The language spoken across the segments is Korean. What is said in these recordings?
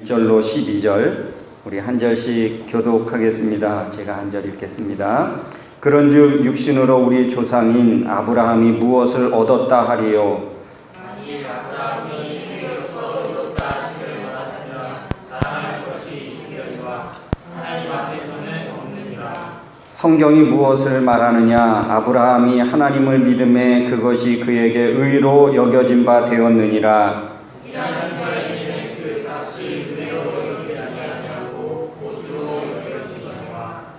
1절로 12절 우리 한 절씩 교독하겠습니다. 제가 한 절 읽겠습니다. 그런즉 육신으로 우리 조상인 아브라함이 무엇을 얻었다 하리요? 만일 아브라함이 해로서 얻었다 하심을 말하시면 자랑할 것이 있으려니와 하나님 앞에서는 없느니라. 성경이 무엇을 말하느냐? 아브라함이 하나님을 믿음에 그것이 그에게 의로 여겨진 바 되었느니라.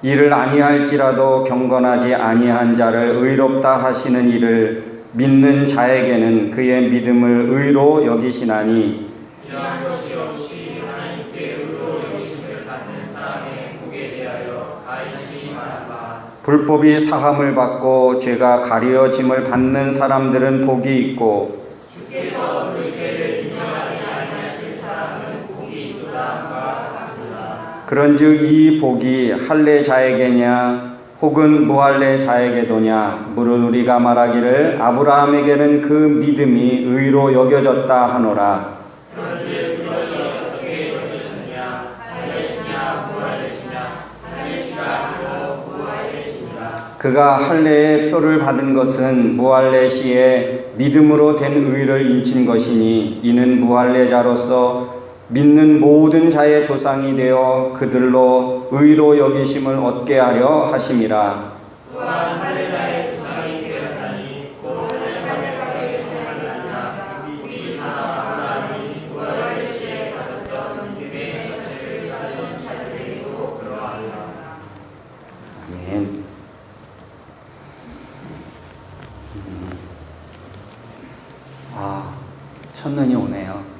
이를 아니할지라도 경건하지 아니한 자를 의롭다 하시는 이를 믿는 자에게는 그의 믿음을 의로 여기시나니 이러한 것이 없이 하나님께 의로 여기심을 받는 사람의 복에 대하여 다윗이 말한 바 불법이 사함을 받고 죄가 가려짐을 받는 사람들은 복이 있고 주께서 그 죄를 인정하지 아니하실 사람은 복이 있도다 함과 같으나 그런즉 이 복이 할례 자에게냐 혹은 무할례 자에게도냐 물은 우리가 말하기를 아브라함에게는 그 믿음이 의로 여겨졌다 하노라. 그런즉 그것이 어떻게 여겨졌느냐 할례시냐 무할례시냐 할례시가 아니요 무할례시니라. 그가 할례의 표를 받은 것은 무할례 시에 믿음으로 된 의를 인친 것이니 이는 무할례자로서 믿는 모든 자의 조상이 되어 그들로 의로 여기심을 얻게 하려 하심이라. 또한 할례자의 조상이 되었나니 곧 할례자의 조상이나 우리 조상 아브라함이 무할례 시에 가졌던 믿음의 자체를 가진 자들에게도 그러하리라. 아멘. 첫눈이 오네요.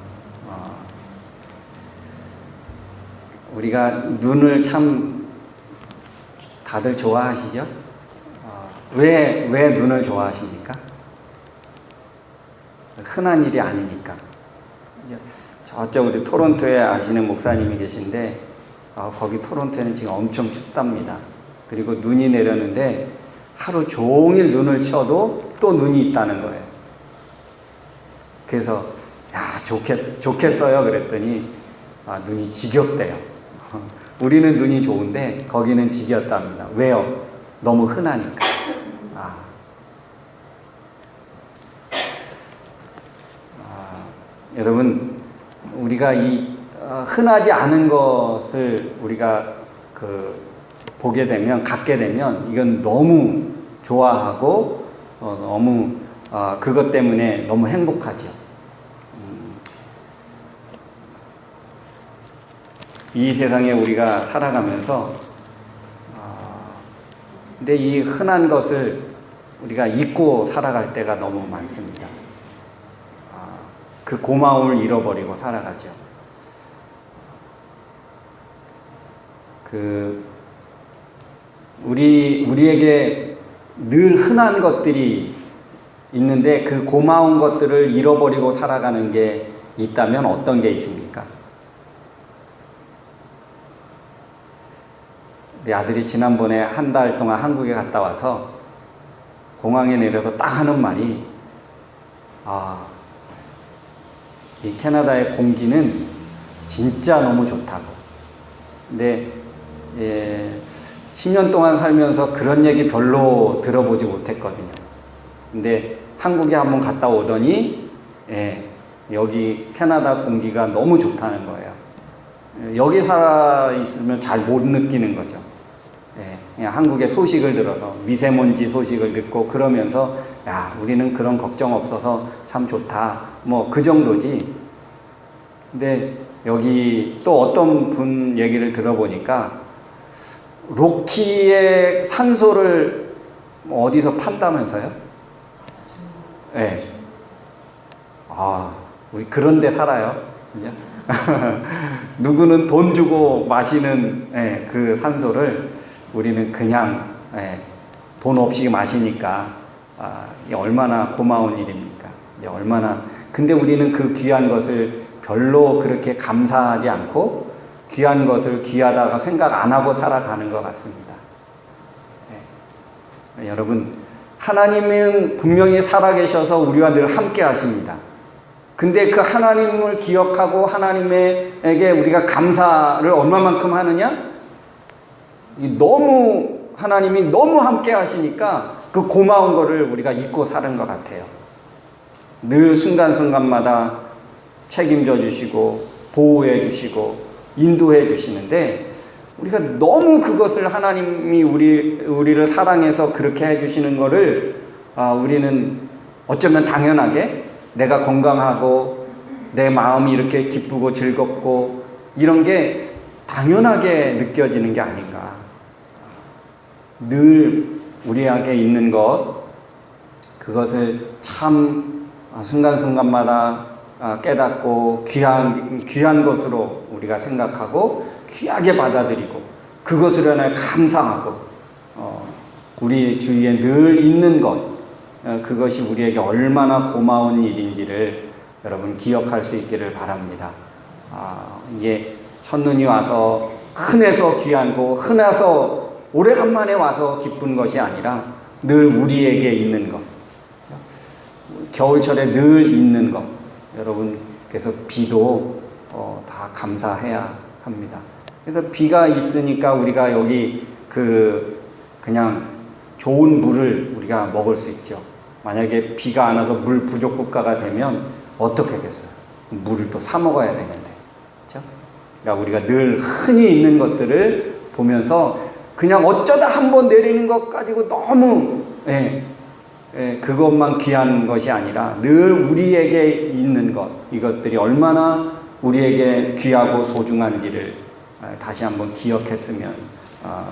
우리가 눈을 참 다들 좋아하시죠? 왜 눈을 좋아하십니까? 흔한 일이 아니니까. 저쪽 우리 토론토에 아시는 목사님이 계신데 거기 토론토에는 지금 엄청 춥답니다. 그리고 눈이 내렸는데 하루 종일 눈을 쳐도 또 눈이 있다는 거예요. 그래서 야 좋겠어요 그랬더니 눈이 지겹대요. 우리는 눈이 좋은데 거기는 지겹답니다. 왜요? 너무 흔하니까. 여러분 우리가 이 흔하지 않은 것을 우리가 보게 되면 갖게 되면 이건 너무 좋아하고 너무 그것 때문에 너무 행복하죠. 이 세상에 우리가 살아가면서 근데 이 흔한 것을 우리가 잊고 살아갈 때가 너무 많습니다. 그 고마움을 잃어버리고 살아가죠. 우리에게 늘 흔한 것들이 있는데 그 고마운 것들을 잃어버리고 살아가는 게 있다면 어떤 게 있습니까? 우리 아들이 지난번에 한 달 동안 한국에 갔다 와서 공항에 내려서 딱 하는 말이 이 캐나다의 공기는 진짜 너무 좋다고. 근데 10년 동안 살면서 그런 얘기 별로 들어보지 못했거든요. 근데 한국에 한번 갔다 오더니 여기 캐나다 공기가 너무 좋다는 거예요. 여기 살아 있으면 잘 못 느끼는 거죠. 그냥 한국의 소식을 들어서 미세먼지 소식을 듣고 그러면서 우리는 그런 걱정 없어서 참 좋다. 뭐 그 정도지. 근데 여기 또 어떤 분 얘기를 들어보니까 로키의 산소를 어디서 판다면서요? 우리 그런 데 살아요. 그죠? 누구는 돈 주고 마시는 그 산소를 우리는 그냥 돈 없이 마시니까 얼마나 고마운 일입니까? 이제 근데 우리는 그 귀한 것을 별로 그렇게 감사하지 않고 귀한 것을 귀하다고 생각 안 하고 살아가는 것 같습니다. 여러분 하나님은 분명히 살아계셔서 우리와 늘 함께 하십니다. 근데 그 하나님을 기억하고 하나님에게 우리가 감사를 얼마만큼 하느냐? 너무 하나님이 너무 함께 하시니까 그 고마운 거를 우리가 잊고 사는 것 같아요. 늘 순간순간마다 책임져 주시고 보호해 주시고 인도해 주시는데 우리가 너무 그것을 하나님이 우리를 사랑해서 그렇게 해 주시는 거를 우리는 어쩌면 당연하게 내가 건강하고 내 마음이 이렇게 기쁘고 즐겁고 이런 게 당연하게 느껴지는 게 아닌가. 늘 우리에게 있는 것, 그것을 참 순간순간마다 깨닫고 귀한 것으로 우리가 생각하고 귀하게 받아들이고 그것으로 인하여 감사하고 우리 주위에 늘 있는 것, 그것이 우리에게 얼마나 고마운 일인지를 여러분 기억할 수 있기를 바랍니다. 이게 첫눈이 와서 흔해서 귀한 거, 흔해서 오래간만에 와서 기쁜 것이 아니라 늘 우리에게 있는 것, 겨울철에 늘 있는 것. 여러분께서 비도 다 감사해야 합니다. 그래서 비가 있으니까 우리가 여기 그냥 좋은 물을 우리가 먹을 수 있죠. 만약에 비가 안 와서 물 부족 국가가 되면 어떻게 하겠어요? 물을 또 사 먹어야 되는데, 그렇죠? 그러니까 우리가 늘 흔히 있는 것들을 보면서 그냥 어쩌다 한번 내리는 것 가지고 너무 그것만 귀한 것이 아니라 늘 우리에게 있는 것, 이것들이 얼마나 우리에게 귀하고 소중한지를 다시 한번 기억했으면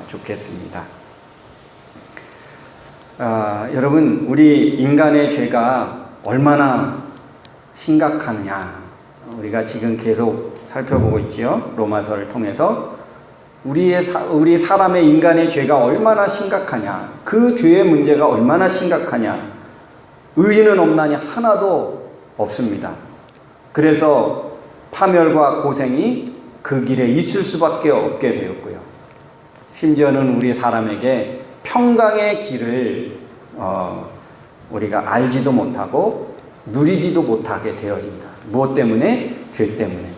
좋겠습니다. 여러분, 우리 인간의 죄가 얼마나 심각하냐, 우리가 지금 계속 살펴보고 있지요. 로마서를 통해서 우리 사람의 인간의 죄가 얼마나 심각하냐, 그 죄의 문제가 얼마나 심각하냐. 의인은 없나니 하나도 없습니다. 그래서 파멸과 고생이 그 길에 있을 수밖에 없게 되었고요. 심지어는 우리 사람에게 평강의 길을 우리가 알지도 못하고 누리지도 못하게 되어진다. 무엇 때문에? 죄 때문에.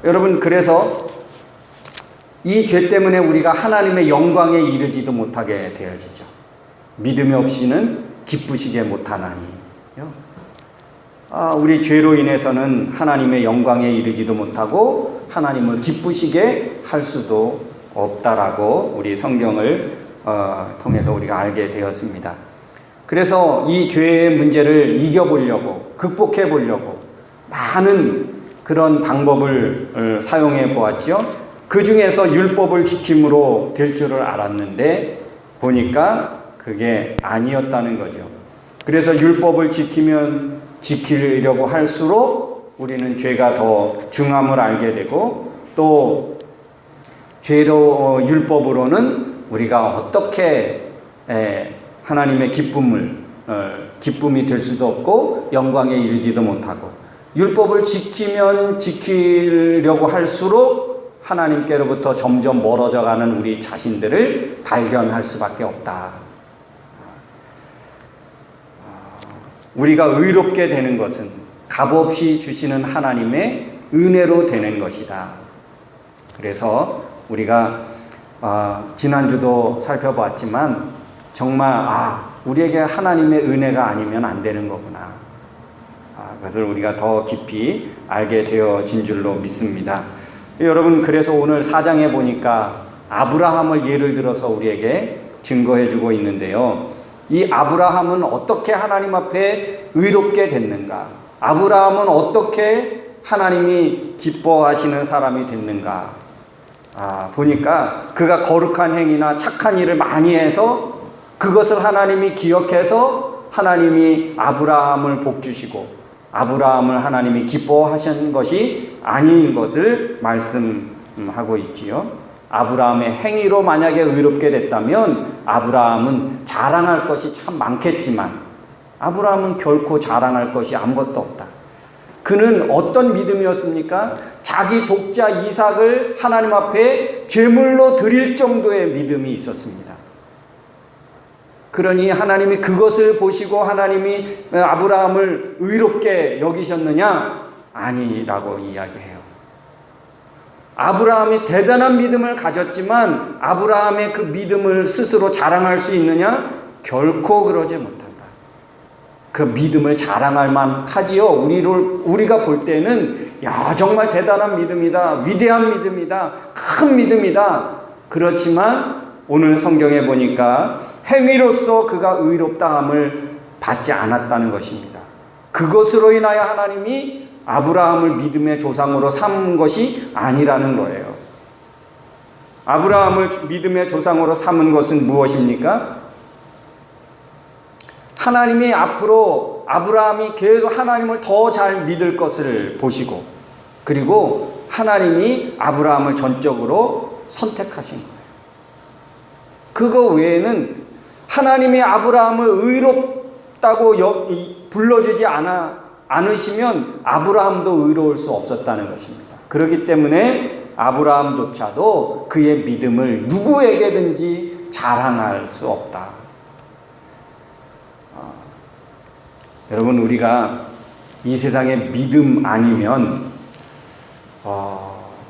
여러분, 그래서 이 죄 때문에 우리가 하나님의 영광에 이르지도 못하게 되어지죠. 믿음이 없이는 기쁘시게 못하나니. 우리 죄로 인해서는 하나님의 영광에 이르지도 못하고 하나님을 기쁘시게 할 수도 없다라고 우리 성경을 통해서 우리가 알게 되었습니다. 그래서 이 죄의 문제를 이겨보려고, 극복해 보려고 많은 그런 방법을 사용해 보았죠. 그 중에서 율법을 지킴으로 될 줄을 알았는데 보니까 그게 아니었다는 거죠. 그래서 율법을 지키려고 할수록 우리는 죄가 더 중함을 알게 되고, 또 율법으로는 우리가 어떻게 하나님의 기쁨이 될 수도 없고 영광에 이르지도 못하고, 율법을 지키려고 할수록 하나님께로부터 점점 멀어져 가는 우리 자신들을 발견할 수밖에 없다. 우리가 의롭게 되는 것은 값없이 주시는 하나님의 은혜로 되는 것이다. 그래서 우리가 지난주도 살펴봤지만 정말 우리에게 하나님의 은혜가 아니면 안 되는 거구나. 그것을 우리가 더 깊이 알게 되어진 줄로 믿습니다. 여러분, 그래서 오늘 4장에 보니까 아브라함을 예를 들어서 우리에게 증거해 주고 있는데요. 이 아브라함은 어떻게 하나님 앞에 의롭게 됐는가? 아브라함은 어떻게 하나님이 기뻐하시는 사람이 됐는가? 보니까 그가 거룩한 행위나 착한 일을 많이 해서 그것을 하나님이 기억해서 하나님이 아브라함을 복주시고 아브라함을 하나님이 기뻐하신 것이 아닌 것을 말씀하고 있지요. 아브라함의 행위로 만약에 의롭게 됐다면 아브라함은 자랑할 것이 참 많겠지만 아브라함은 결코 자랑할 것이 아무것도 없다. 그는 어떤 믿음이었습니까? 자기 독자 이삭을 하나님 앞에 제물로 드릴 정도의 믿음이 있었습니다. 그러니 하나님이 그것을 보시고 하나님이 아브라함을 의롭게 여기셨느냐? 아니라고 이야기해요. 아브라함이 대단한 믿음을 가졌지만 아브라함의 그 믿음을 스스로 자랑할 수 있느냐? 결코 그러지 못한다. 그 믿음을 자랑할 만하지요. 우리가 볼 때는 야, 정말 대단한 믿음이다, 위대한 믿음이다, 큰 믿음이다. 그렇지만 오늘 성경에 보니까 행위로서 그가 의롭다함을 받지 않았다는 것입니다. 그것으로 인하여 하나님이 아브라함을 믿음의 조상으로 삼은 것이 아니라는 거예요. 아브라함을 믿음의 조상으로 삼은 것은 무엇입니까? 하나님이 앞으로 아브라함이 계속 하나님을 더 잘 믿을 것을 보시고, 그리고 하나님이 아브라함을 전적으로 선택하신 거예요. 그거 외에는 하나님이 아브라함을 의롭다고 불러주지 않으시면 아브라함도 의로울 수 없었다는 것입니다. 그렇기 때문에 아브라함조차도 그의 믿음을 누구에게든지 자랑할 수 없다. 여러분, 우리가 이 세상에 믿음 아니면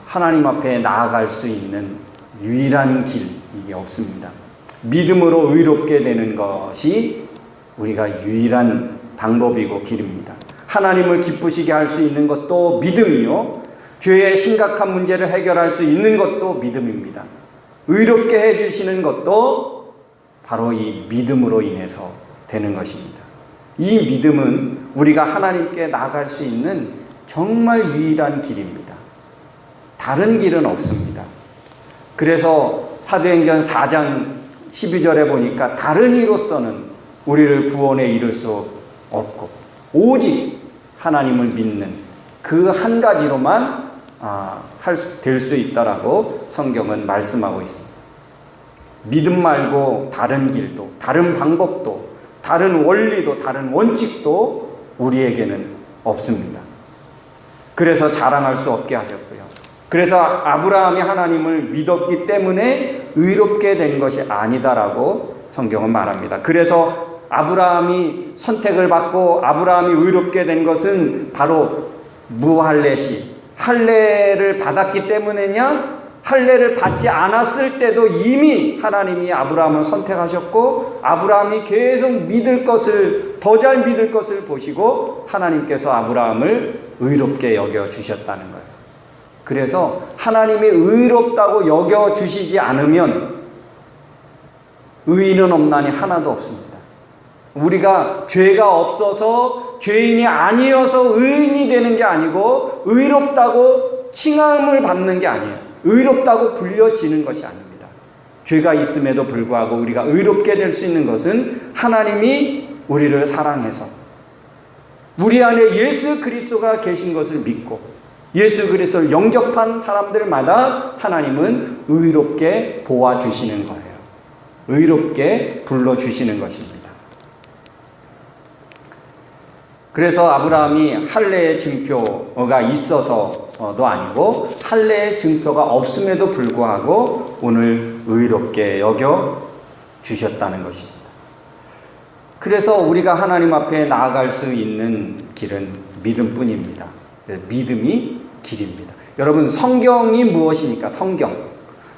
하나님 앞에 나아갈 수 있는 유일한 길이 없습니다. 믿음으로 의롭게 되는 것이 우리가 유일한 방법이고 길입니다. 하나님을 기쁘시게 할 수 있는 것도 믿음이요, 죄의 심각한 문제를 해결할 수 있는 것도 믿음입니다. 의롭게 해주시는 것도 바로 이 믿음으로 인해서 되는 것입니다. 이 믿음은 우리가 하나님께 나아갈 수 있는 정말 유일한 길입니다. 다른 길은 없습니다. 그래서 사도행전 4장 12절에 보니까 다른 이로서는 우리를 구원에 이를 수 없고 오직 하나님을 믿는 그 한 가지로만 될 수 있다라고 성경은 말씀하고 있습니다. 믿음 말고 다른 길도, 다른 방법도, 다른 원리도, 다른 원칙도 우리에게는 없습니다. 그래서 자랑할 수 없게 하셨고요. 그래서 아브라함이 하나님을 믿었기 때문에 의롭게 된 것이 아니다라고 성경은 말합니다. 그래서 아브라함이 선택을 받고 아브라함이 의롭게 된 것은 바로 무할례시, 할례를 받았기 때문이냐? 할례를 받지 않았을 때도 이미 하나님이 아브라함을 선택하셨고 아브라함이 계속 믿을 것을, 더 잘 믿을 것을 보시고 하나님께서 아브라함을 의롭게 여겨주셨다는 거예요. 그래서 하나님이 의롭다고 여겨주시지 않으면 의인은 없나니 하나도 없습니다. 우리가 죄가 없어서 죄인이 아니어서 의인이 되는 게 아니고 의롭다고 칭함을 받는 게 아니에요. 의롭다고 불려지는 것이 아닙니다. 죄가 있음에도 불구하고 우리가 의롭게 될 수 있는 것은 하나님이 우리를 사랑해서 우리 안에 예수 그리스도가 계신 것을 믿고 예수 그리스도를 영접한 사람들마다 하나님은 의롭게 보아주시는 거예요. 의롭게 불러주시는 것입니다. 그래서 아브라함이 할례의 증표가 있어서도 아니고 할례의 증표가 없음에도 불구하고 오늘 의롭게 여겨 주셨다는 것입니다. 그래서 우리가 하나님 앞에 나아갈 수 있는 길은 믿음뿐입니다. 믿음이 길입니다. 여러분, 성경이 무엇입니까?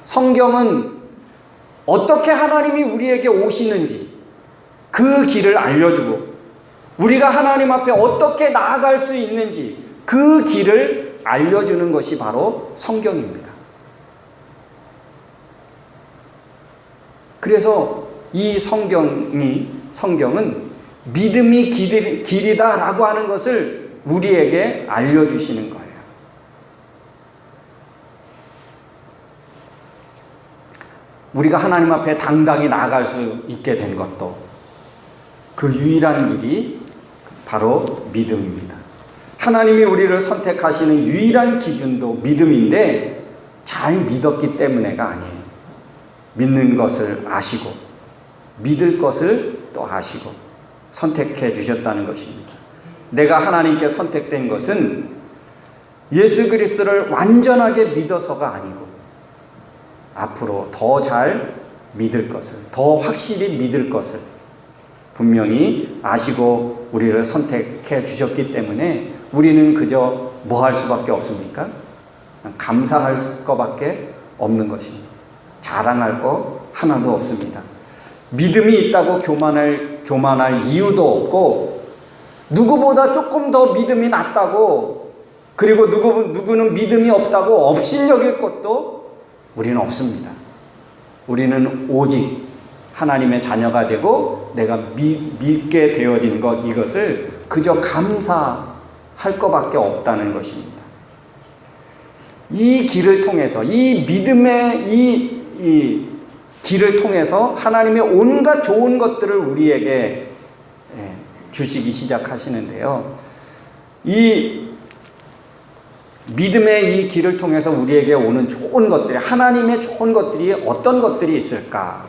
성경은 어떻게 하나님이 우리에게 오시는지 그 길을 알려주고 우리가 하나님 앞에 어떻게 나아갈 수 있는지 그 길을 알려주는 것이 바로 성경입니다. 그래서 이 성경은 믿음이 길이다라고 하는 것을 우리에게 알려주시는 거예요. 우리가 하나님 앞에 당당히 나아갈 수 있게 된 것도 그 유일한 길이 바로 믿음입니다. 하나님이 우리를 선택하시는 유일한 기준도 믿음인데 잘 믿었기 때문에가 아니에요. 믿는 것을 아시고 믿을 것을 또 아시고 선택해 주셨다는 것입니다. 내가 하나님께 선택된 것은 예수 그리스도를 완전하게 믿어서가 아니고 앞으로 더 잘 믿을 것을, 더 확실히 믿을 것을, 분명히 아시고 우리를 선택해 주셨기 때문에 우리는 그저 뭐 할 수밖에 없습니까? 감사할 것밖에 없는 것입니다. 자랑할 거 하나도 없습니다. 믿음이 있다고 교만할 이유도 없고, 누구보다 조금 더 믿음이 낫다고, 그리고 누구는 믿음이 없다고 업신여길 것도 우리는 없습니다. 우리는 오직 하나님의 자녀가 되고 내가 믿게 되어진 것, 이것을 그저 감사할 것밖에 없다는 것입니다. 이 길을 통해서, 이 믿음의 이 길을 통해서 하나님의 온갖 좋은 것들을 우리에게 주시기 시작하시는데요. 이 믿음의 이 길을 통해서 우리에게 오는 좋은 것들이, 하나님의 좋은 것들이 어떤 것들이 있을까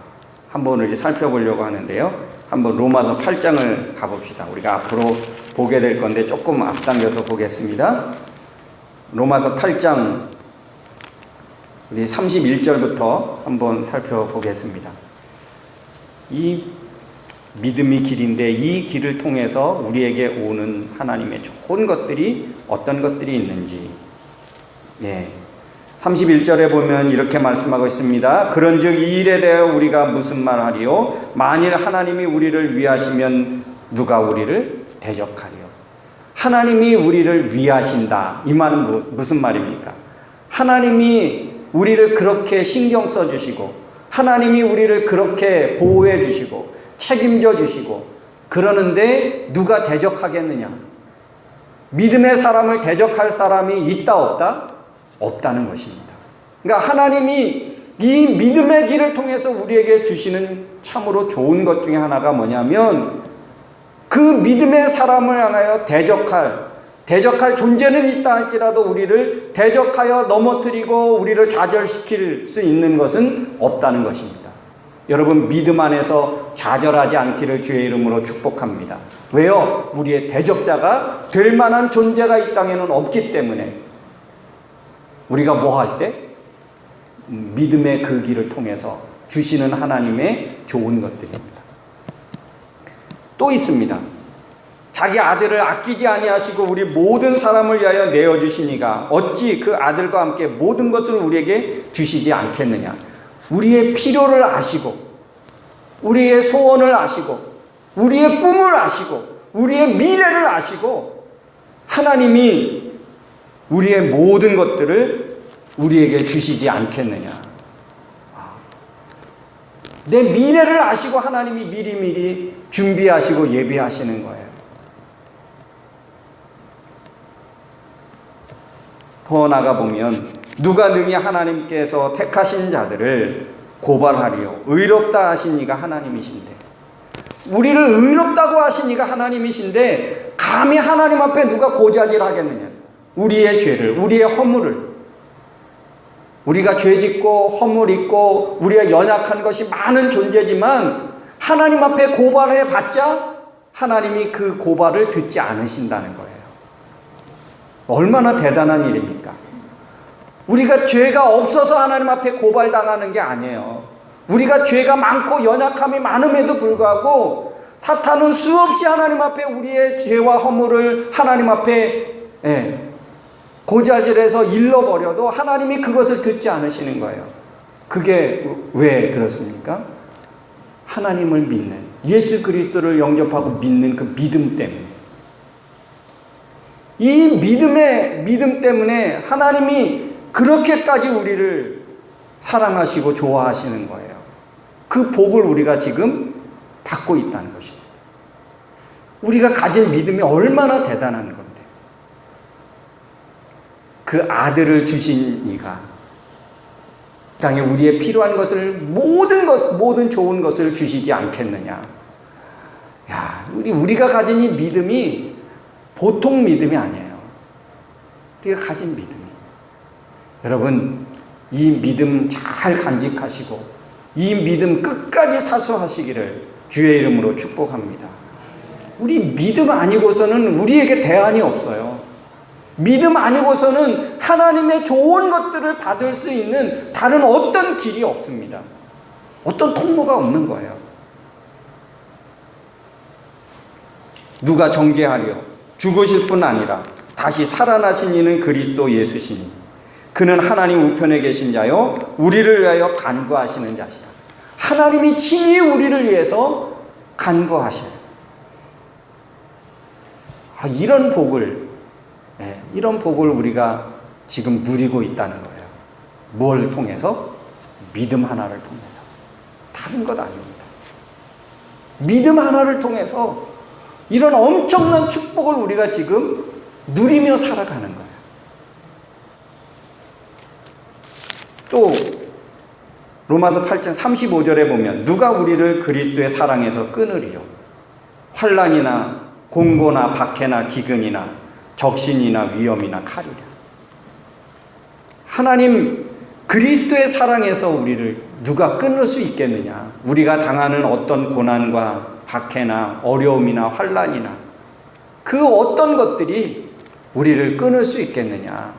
한번 우리 살펴보려고 하는데요. 한번 로마서 8장을 가봅시다. 우리가 앞으로 보게 될 건데 조금 앞당겨서 보겠습니다. 로마서 8장 우리 31절부터 한번 살펴보겠습니다. 이 믿음이 길인데 이 길을 통해서 우리에게 오는 하나님의 좋은 것들이 어떤 것들이 있는지, 31절에 보면 이렇게 말씀하고 있습니다. 그런즉 이 일에 대하여 우리가 무슨 말하리요? 만일 하나님이 우리를 위하시면 누가 우리를 대적하리요? 하나님이 우리를 위하신다. 이 말은 무슨 말입니까? 하나님이 우리를 그렇게 신경 써주시고, 하나님이 우리를 그렇게 보호해 주시고 책임져 주시고 그러는데 누가 대적하겠느냐? 믿음의 사람을 대적할 사람이 있다 없다? 없다는 것입니다. 그러니까 하나님이 이 믿음의 길을 통해서 우리에게 주시는 참으로 좋은 것 중에 하나가 뭐냐면, 그 믿음의 사람을 향하여 대적할 존재는 있다 할지라도 우리를 대적하여 넘어뜨리고 우리를 좌절시킬 수 있는 것은 없다는 것입니다. 여러분, 믿음 안에서 좌절하지 않기를 주의 이름으로 축복합니다. 왜요? 우리의 대적자가 될 만한 존재가 이 땅에는 없기 때문에 우리가 뭐 할 때? 믿음의 그 길을 통해서 주시는 하나님의 좋은 것들입니다. 또 있습니다. 자기 아들을 아끼지 아니하시고 우리 모든 사람을 위하여 내어주시니가 어찌 그 아들과 함께 모든 것을 우리에게 주시지 않겠느냐. 우리의 필요를 아시고, 우리의 소원을 아시고, 우리의 꿈을 아시고, 우리의 미래를 아시고, 하나님이 우리의 모든 것들을 우리에게 주시지 않겠느냐. 내 미래를 아시고 하나님이 미리미리 준비하시고 예비하시는 거예요. 더 나아가 보면 누가 능히 하나님께서 택하신 자들을 고발하리요? 의롭다 하신 이가 하나님이신데, 우리를 의롭다고 하신 이가 하나님이신데 감히 하나님 앞에 누가 고자질 하겠느냐? 우리의 죄를, 우리의 허물을, 우리가 죄짓고 허물 있고 우리가 연약한 것이 많은 존재지만 하나님 앞에 고발해 봤자 하나님이 그 고발을 듣지 않으신다는 거예요. 얼마나 대단한 일입니까? 우리가 죄가 없어서 하나님 앞에 고발당하는 게 아니에요. 우리가 죄가 많고 연약함이 많음에도 불구하고 사탄은 수없이 하나님 앞에 우리의 죄와 허물을 하나님 앞에 고자질해서 일러버려도 하나님이 그것을 듣지 않으시는 거예요. 그게 왜 그렇습니까? 하나님을 믿는, 예수 그리스도를 영접하고 믿는 그 믿음 때문에, 이 믿음 때문에 하나님이 그렇게까지 우리를 사랑하시고 좋아하시는 거예요. 그 복을 우리가 지금 받고 있다는 것입니다. 우리가 가진 믿음이 얼마나 대단한 건데, 그 아들을 주신 이가 땅에 우리의 필요한 것을 모든 좋은 것을 주시지 않겠느냐. 우리가 가진 이 믿음이 보통 믿음이 아니에요. 우리가 가진 믿음이, 여러분, 이 믿음 잘 간직하시고 이 믿음 끝까지 사수하시기를 주의 이름으로 축복합니다. 우리 믿음 아니고서는 우리에게 대안이 없어요. 믿음 아니고서는 하나님의 좋은 것들을 받을 수 있는 다른 어떤 길이 없습니다. 어떤 통로가 없는 거예요. 누가 정죄하려? 죽으실 뿐 아니라 다시 살아나신 이는 그리스도 예수시니 그는 하나님 우편에 계신 자요 우리를 위하여 간구하시는 자시라. 하나님이 친히 우리를 위해서 간구하셔요. 이런 복을 우리가 지금 누리고 있다는 거예요. 무엇을 통해서? 믿음 하나를 통해서. 다른 것 아닙니다. 믿음 하나를 통해서 이런 엄청난 축복을 우리가 지금 누리며 살아가는 거예요. 또 로마서 8장 35절에 보면 누가 우리를 그리스도의 사랑에서 끊으리요? 환난이나 공고나 박해나 기근이나 적신이나 위험이나 칼이라. 하나님 그리스도의 사랑에서 우리를 누가 끊을 수 있겠느냐? 우리가 당하는 어떤 고난과 박해나 어려움이나 환난이나 그 어떤 것들이 우리를 끊을 수 있겠느냐?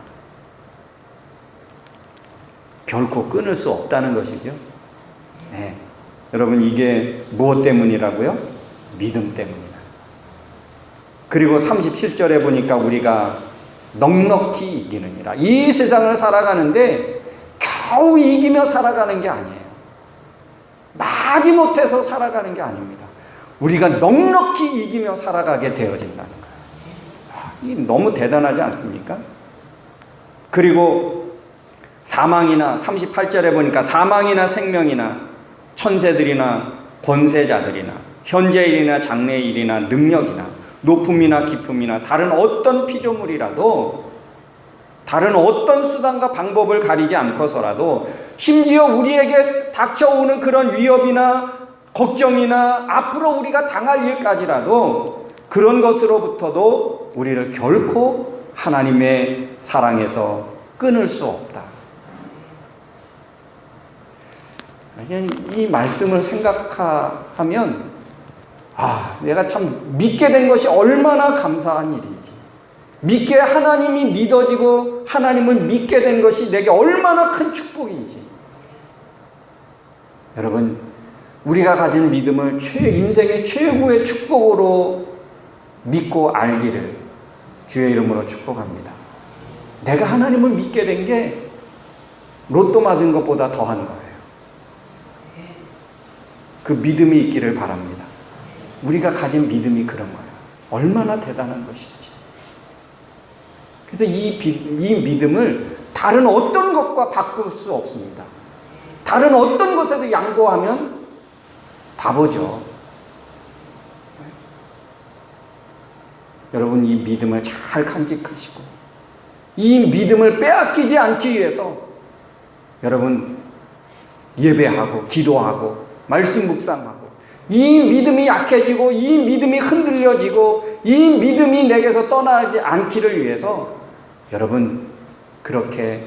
결코 끊을 수 없다는 것이죠. 네. 여러분, 이게 무엇 때문이라고요? 믿음 때문이다. 그리고 37절에 보니까 우리가 넉넉히 이기느니라. 이 세상을 살아가는데 겨우 이기며 살아가는 게 아니에요. 마지못해서 살아가는 게 아닙니다. 우리가 넉넉히 이기며 살아가게 되어진다는 거예요. 이 너무 대단하지 않습니까? 그리고 사망이나 38절에 보니까 사망이나 생명이나 천세들이나 권세자들이나 현재일이나 장래일이나 능력이나 높음이나 깊음이나 다른 어떤 피조물이라도 다른 어떤 수단과 방법을 가리지 않고서라도 심지어 우리에게 닥쳐오는 그런 위협이나 걱정이나 앞으로 우리가 당할 일까지라도 그런 것으로부터도 우리를 결코 하나님의 사랑에서 끊을 수 없다. 이 말씀을 생각하면 내가 참 믿게 된 것이 얼마나 감사한 일인지, 믿게 하나님이 믿어지고 하나님을 믿게 된 것이 내게 얼마나 큰 축복인지. 여러분, 우리가 가진 믿음을 인생의 최고의 축복으로 믿고 알기를 주의 이름으로 축복합니다. 내가 하나님을 믿게 된 게 로또 맞은 것보다 더한 거예요. 그 믿음이 있기를 바랍니다. 우리가 가진 믿음이 그런 거예요. 얼마나 대단한 것인지. 그래서 이 믿음을 다른 어떤 것과 바꿀 수 없습니다. 다른 어떤 것에도 양보하면 바보죠. 여러분, 이 믿음을 잘 간직하시고 이 믿음을 빼앗기지 않기 위해서 여러분 예배하고 기도하고 말씀 묵상하고 이 믿음이 약해지고 이 믿음이 흔들려지고 이 믿음이 내게서 떠나지 않기를 위해서 여러분 그렇게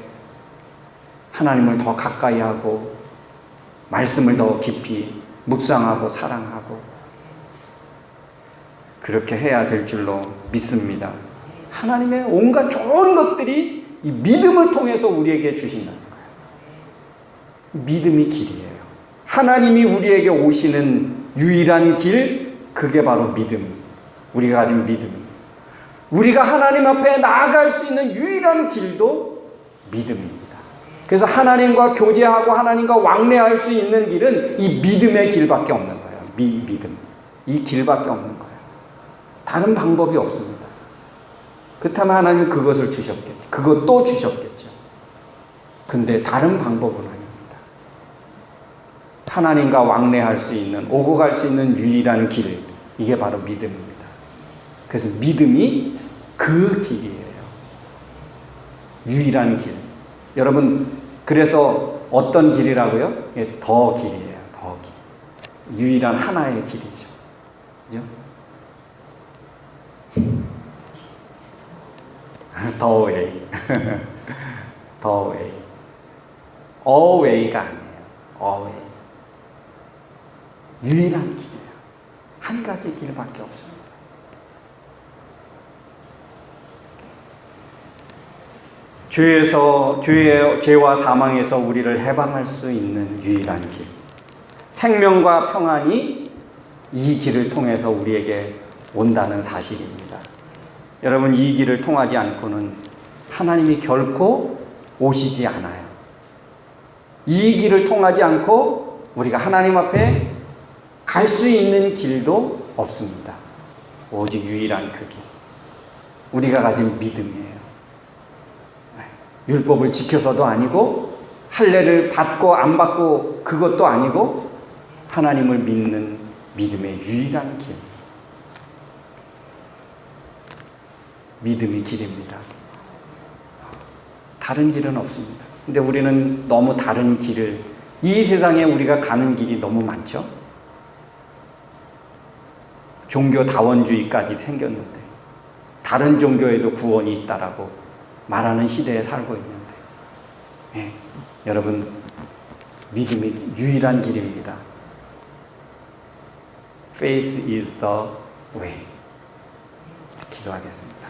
하나님을 더 가까이 하고 말씀을 더 깊이 묵상하고 사랑하고 그렇게 해야 될 줄로 믿습니다. 하나님의 온갖 좋은 것들이 이 믿음을 통해서 우리에게 주신다는 거예요. 믿음이 길이에요. 하나님이 우리에게 오시는 유일한 길, 그게 바로 믿음. 우리가 가진 믿음. 우리가 하나님 앞에 나아갈 수 있는 유일한 길도 믿음입니다. 그래서 하나님과 교제하고 하나님과 왕래할 수 있는 길은 이 믿음의 길밖에 없는 거예요. 믿음. 이 길밖에 없는 거예요. 다른 방법이 없습니다. 그렇다면 하나님은 그것을 주셨겠죠. 그것도 주셨겠죠. 근데 다른 방법은 아닙니다. 하나님과 왕래할 수 있는, 오고 갈 수 있는 유일한 길, 이게 바로 믿음입니다. 그래서 믿음이 그 길이에요. 유일한 길. 여러분, 그래서 어떤 길이라고요? 더 길이에요. 더 길. 유일한 하나의 길이죠. 그죠? 더 웨이. 더 웨이. 어웨이가 아니에요. 어웨이. 유일한 길이에요. 한 가지 길밖에 없습니다. 죄와 사망에서 우리를 해방할 수 있는 유일한 길. 생명과 평안이 이 길을 통해서 우리에게 온다는 사실입니다. 여러분, 이 길을 통하지 않고는 하나님이 결코 오시지 않아요. 이 길을 통하지 않고 우리가 하나님 앞에 갈 수 있는 길도 없습니다. 오직 유일한 그 길, 우리가 가진 믿음이에요. 율법을 지켜서도 아니고 할례를 받고 안 받고 그것도 아니고 하나님을 믿는 믿음의 유일한 길, 믿음의 길입니다. 다른 길은 없습니다. 근데 우리는 너무 다른 길을, 이 세상에 우리가 가는 길이 너무 많죠. 종교다원주의까지 생겼는데 다른 종교에도 구원이 있다라고 말하는 시대에 살고 있는데, 예, 여러분, 믿음이 유일한 길입니다. Faith is the way. 기도하겠습니다.